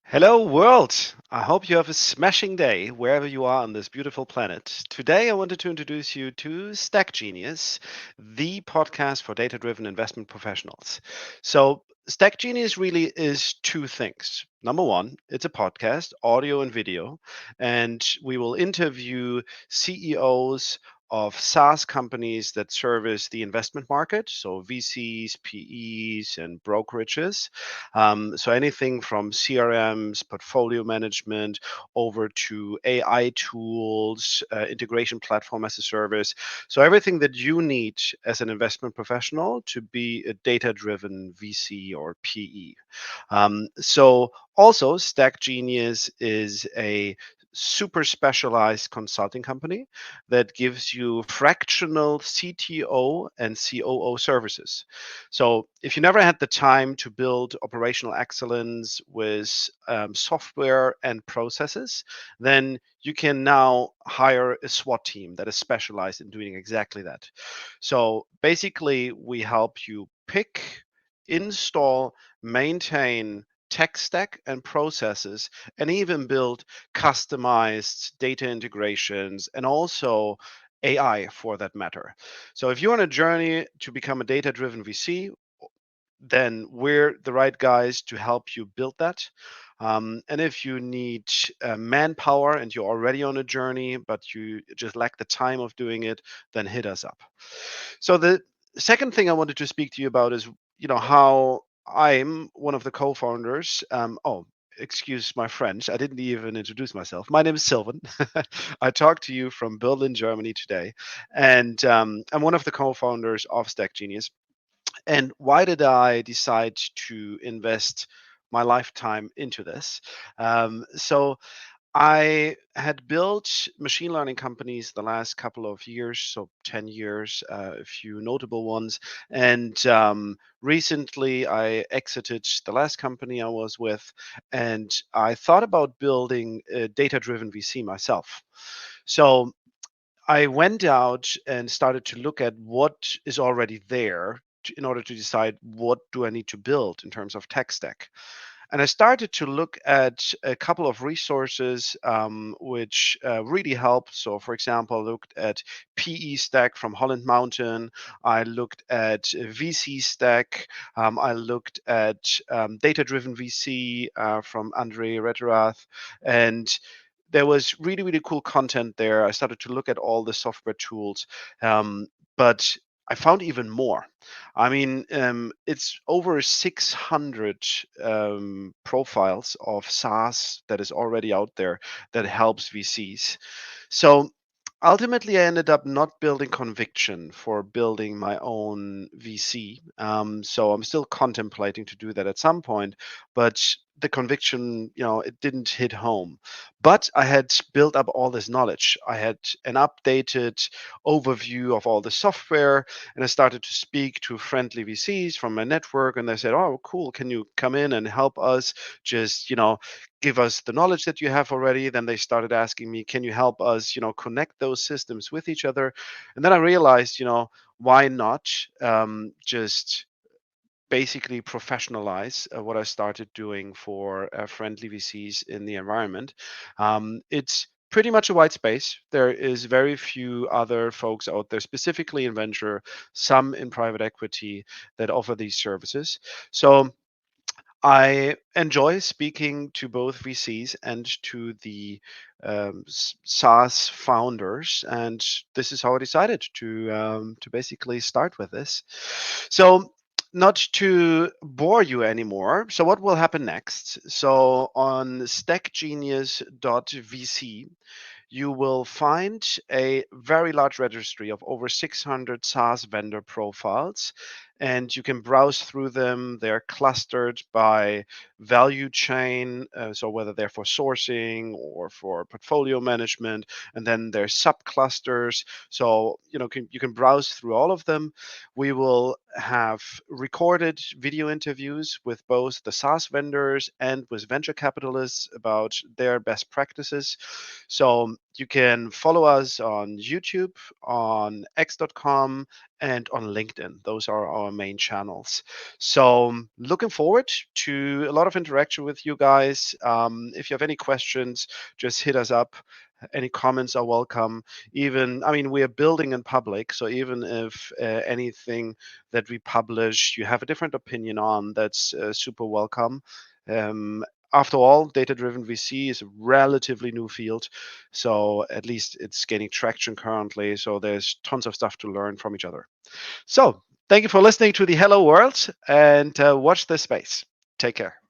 Hello, world! I hope you have a smashing day wherever you are on this beautiful planet. Today, I wanted to introduce you to StackGenius, the podcast for data driven investment professionals. So, StackGenius really is two things. Number one, it's a podcast, audio and video, and we will interview CEOs of SaaS companies that service the investment market, so VCs, PEs, and brokerages. So anything from CRMs, portfolio management, over to AI tools, integration platform as a service. So everything that you need as an investment professional to be a data-driven VC or PE. So also, Stack Genius is a super specialized consulting company that gives you fractional CTO and COO services. So if you never had the time to build operational excellence with software and processes, then you can now hire a SWAT team that is specialized in doing exactly that. So basically, we help you pick, install, maintain tech stack and processes, and even build customized data integrations and also AI for that matter. So if you're on a journey to become a data driven VC, then we're the right guys to help you build that. And if you need manpower and you're already on a journey, but you just lack the time of doing it, then hit us up. So the second thing I wanted to speak to you about is, how I'm one of the co-founders. Excuse my French. I didn't even introduce myself. My name is Sylvan. I talk to you from Berlin, Germany today, and I'm one of the co-founders of StackGenius. And why did I decide to invest my lifetime into this? So I had built machine learning companies the last couple of years, so 10 years, a few notable ones. And recently I exited the last company I was with, and I thought about building a data driven VC myself. So I went out and started to look at what is already there in order to decide what do I need to build in terms of tech stack. And I started to look at a couple of resources which really help. So, for example, I looked at PE Stack from Holland Mountain. I looked at VC Stack. I looked at Data Driven VC from Andre Rederath. And there was really, really cool content there. I started to look at all the software tools. But I found even more. I mean, it's over 600 profiles of SaaS that is already out there that helps VCs. So ultimately, I ended up not building conviction for building my own VC. So I'm still contemplating to do that at some point, but the conviction, it didn't hit home. But I had built up all this knowledge. I had an updated overview of all the software, and I started to speak to friendly VCs from my network, and they said, "Oh, cool! Can you come in and help us? Just give us the knowledge that you have already." Then they started asking me, "Can you help us, connect those systems with each other?" And then I realized, why not just basically professionalize what I started doing for friendly VCs in the environment. It's pretty much a white space. There is very few other folks out there, specifically in venture, some in private equity that offer these services. So I enjoy speaking to both VCs and to the SaaS founders, and this is how I decided to basically start with this. So, not to bore you anymore. So, what will happen next? So, on stackgenius.vc, you will find a very large registry of over 600 SaaS vendor profiles, and you can browse through them. They're clustered by value chain, so whether they're for sourcing or for portfolio management, and then there's subclusters. So you can browse through all of them. We will have recorded video interviews with both the SaaS vendors and with venture capitalists about their best practices. So You can follow us on YouTube, on x.com, and on LinkedIn. Those are our main channels. So looking forward to a lot of interaction with you guys. If you have any questions, just hit us up. Any comments are welcome. Even, I mean, we are building in public, so even if anything that we publish you have a different opinion on, that's super welcome. Um, After all, data-driven VC is a relatively new field, so at least it's gaining traction currently. So there's tons of stuff to learn from each other. So thank you for listening to the Hello World, and watch this space. Take care.